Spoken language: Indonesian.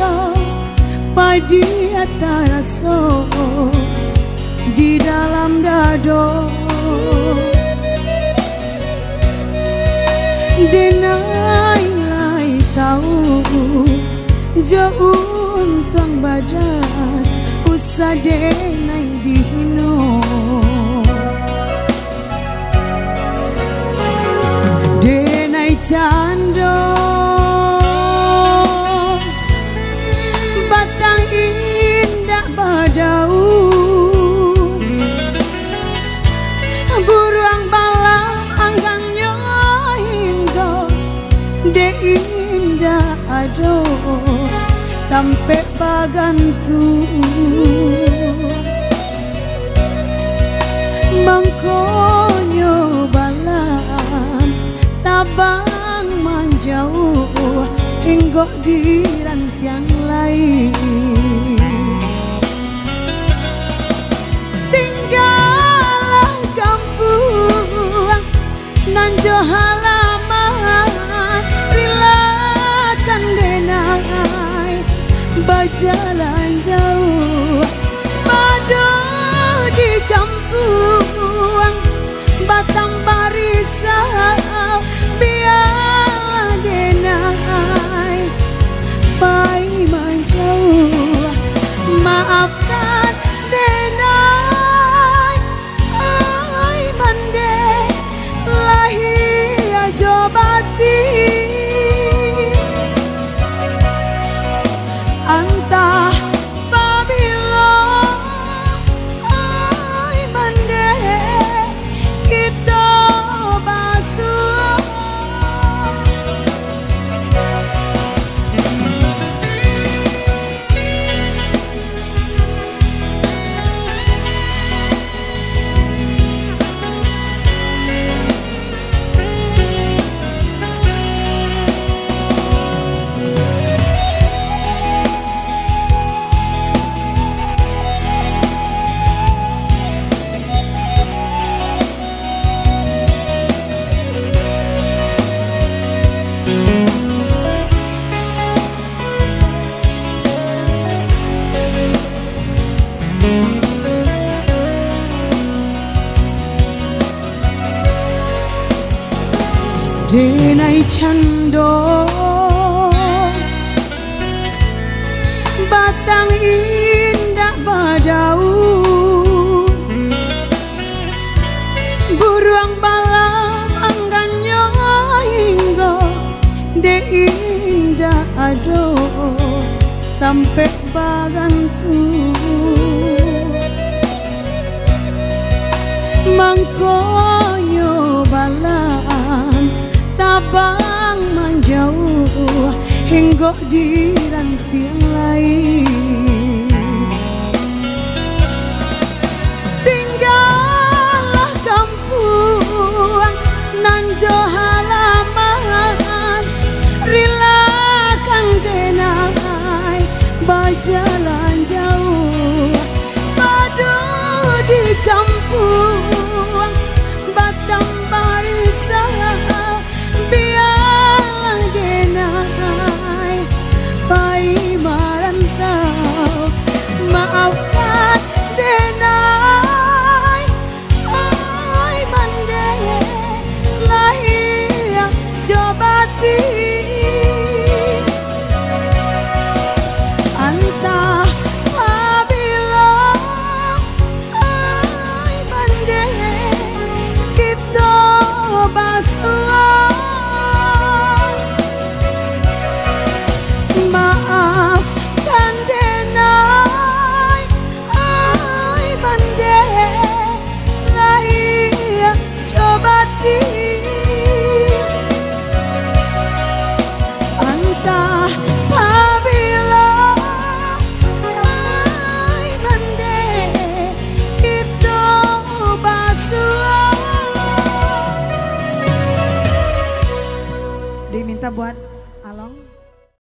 jauh padi ataraso di dalam dado denai lai tahu jauh untang badan usah denai dihino denai cando batang indah badau buruang balam anggangnya hingga de indah ado sampai bagantu mangkonyo balam tabang manjau hingga di rantiang lain tinggal kampung nan jo halaman rilakan denai berjalan jauh pada di kampung batang barisau biar denai pai menjauh maafkan denai ai mande lahir jobati antah pabilo ai mande kita basuh denai cando batang indah badau buruang balam anggannya hingga de indah ado sampai bagantu mangkonyo balam tabang menjauh hingga di rantiang lain tinggallah kampung nan jo halaman rilakan denai berjalan jauh pada di kampung batang barisau biar denai pai merantau maafkan denai ai mande lahir jobati antah apabila ai mande kita basuh maafkan denai ai mande lahir jobati antah apabila ai mande kita basuh diminta buat